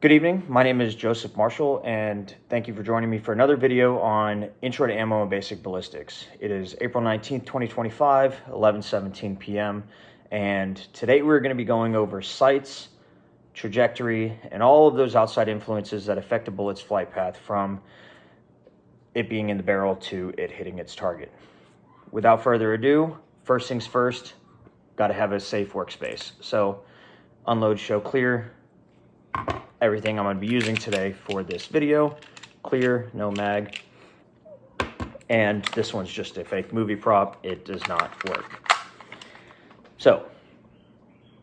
Good evening, my name is Joseph Marshall, and thank you for joining me for another video on Intro to Ammo and Basic Ballistics. It is April 19th, 2025, 11:17 p.m., and today we're going to be going over sights, trajectory, and all of those outside influences that affect a bullet's flight path from it being in the barrel to it hitting its target. Without further ado, first things first, got to have a safe workspace. So unload, show, clear. Everything I'm going to be using today for this video, clear, no mag, and this one's just a fake movie prop. It does not work. So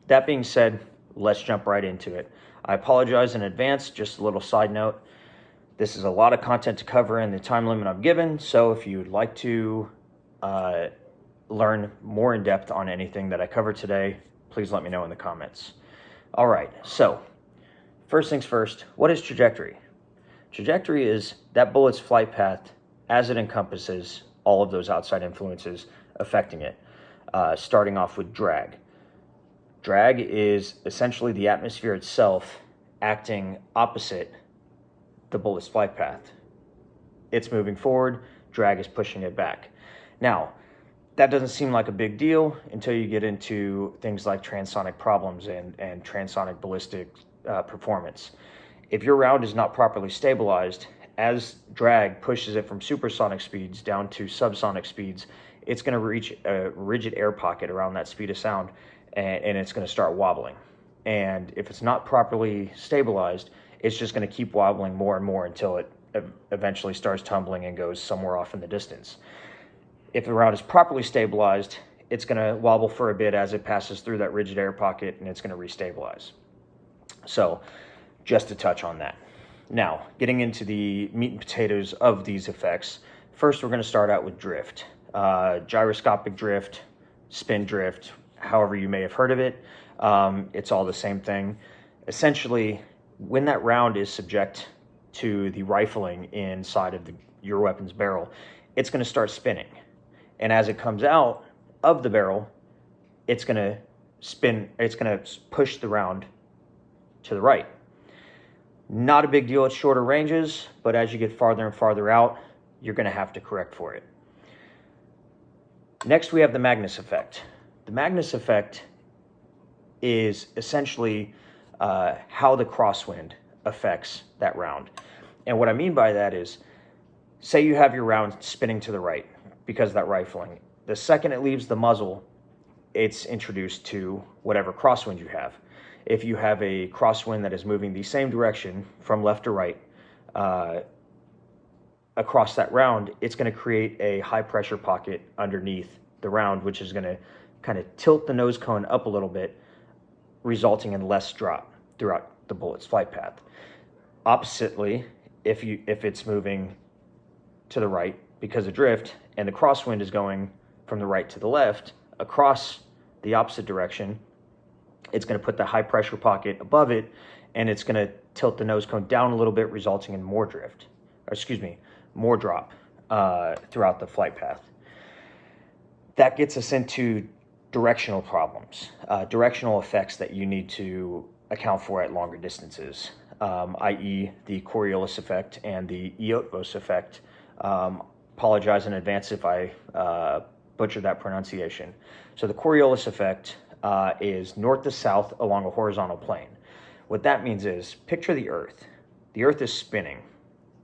that being said, let's jump right into it. I apologize in advance. Just a little side note, this is a lot of content to cover in the time limit I'm given, so if you'd like to learn more in depth on anything that I cover today, please let me know in the comments. All right, so first things first, what is trajectory? Trajectory is that bullet's flight path as it encompasses all of those outside influences affecting it, starting off with drag. Drag is essentially the atmosphere itself acting opposite the bullet's flight path. It's moving forward, drag is pushing it back. Now, that doesn't seem like a big deal until you get into things like transonic problems and transonic ballistic performance. If your round is not properly stabilized, as drag pushes it from supersonic speeds down to subsonic speeds, it's going to reach a rigid air pocket around that speed of sound, and it's going to start wobbling. And if it's not properly stabilized, it's just going to keep wobbling more and more until it eventually starts tumbling and goes somewhere off in the distance. If the round is properly stabilized, it's going to wobble for a bit as it passes through that rigid air pocket, and it's going to restabilize. So just to touch on that. Now, getting into the meat and potatoes of these effects, first we're going to start out with drift. Gyroscopic drift, spin drift, however you may have heard of it. It's all the same thing. Essentially, when that round is subject to the rifling inside of your weapon's barrel, it's going to start spinning. And as it comes out of the barrel, it's going to spin, it's going to push the round to the right. Not a big deal at shorter ranges, but as you get farther and farther out, you're going to have to correct for it. Next, we have the Magnus Effect. The Magnus Effect is essentially how the crosswind affects that round. And what I mean by that is, say you have your round spinning to the right because of that rifling. The second it leaves the muzzle, it's introduced to whatever crosswind you have. If you have a crosswind that is moving the same direction from left to right across that round, it's going to create a high pressure pocket underneath the round, which is going to kind of tilt the nose cone up a little bit, resulting in less drop throughout the bullet's flight path. Oppositely, if it's moving to the right because of drift and the crosswind is going from the right to the left across the opposite direction, it's going to put the high pressure pocket above it, and it's going to tilt the nose cone down a little bit, resulting in more drift, or excuse me, more drop throughout the flight path. That gets us into directional problems, directional effects that you need to account for at longer distances, i.e. the Coriolis Effect and the Eotvos Effect. Apologize in advance if I butchered that pronunciation. So the Coriolis Effect is north to south along a horizontal plane. What that means is, picture the Earth. The Earth is spinning.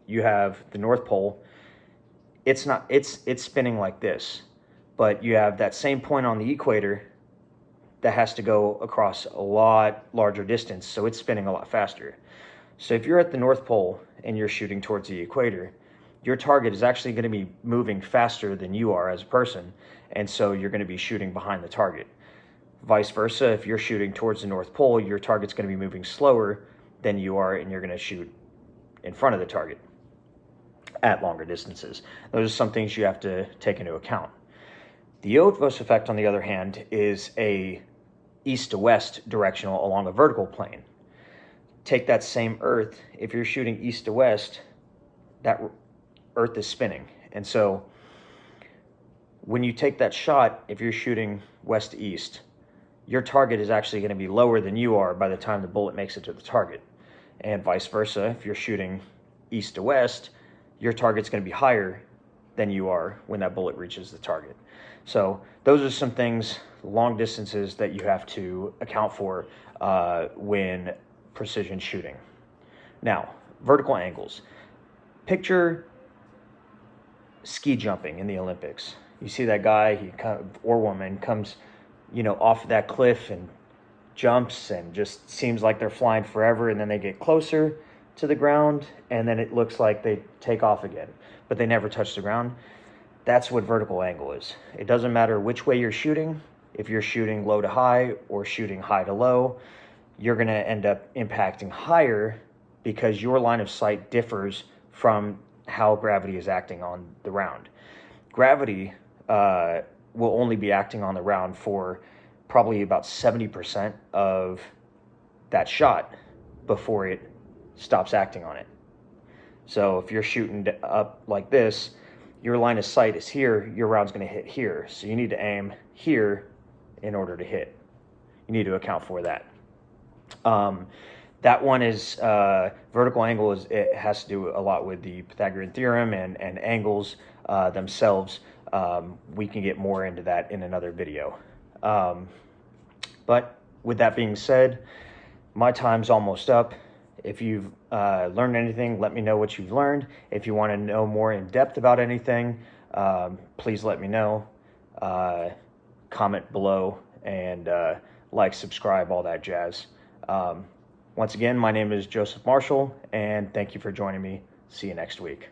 You have the North Pole. It's spinning like this, but you have that same point on the equator that has to go across a lot larger distance, so it's spinning a lot faster. So if you're at the North Pole and you're shooting towards the equator, your target is actually going to be moving faster than you are as a person, and so you're going to be shooting behind the target. Vice versa, if you're shooting towards the North Pole, your target's going to be moving slower than you are, and you're going to shoot in front of the target at longer distances. Those are some things you have to take into account. The Eotvos Effect, on the other hand, is a east to west directional along a vertical plane. Take that same Earth, if you're shooting east to west, that Earth is spinning. And so when you take that shot, if you're shooting west to east, your target is actually going to be lower than you are by the time the bullet makes it to the target. and vice versa. If you're shooting east to west, your target's going to be higher than you are when that bullet reaches the target. So those are some things, long distances, that you have to account for when precision shooting. Now, vertical angles. Picture ski jumping in the Olympics. You see that guy or woman comes, off that cliff and jumps and just seems like they're flying forever, and then they get closer to the ground and then it looks like they take off again, but they never touch the ground. That's what vertical angle is. It doesn't matter which way you're shooting. If you're shooting low to high or shooting high to low, you're going to end up impacting higher because your line of sight differs from how gravity is acting on the round. Gravity will only be acting on the round for probably about 70% of that shot before it stops acting on it. So if you're shooting up like this, your line of sight is here, your round's going to hit here. So you need to aim here in order to hit. You need to account for that. That one is vertical angle. It has to do a lot with the Pythagorean theorem and angles themselves. We can get more into that in another video. But with that being said, my time's almost up. If you've learned anything, let me know what you've learned. If you want to know more in depth about anything, please let me know. Comment below and like, subscribe, all that jazz. Once again, my name is Joseph Marshall, and thank you for joining me. See you next week.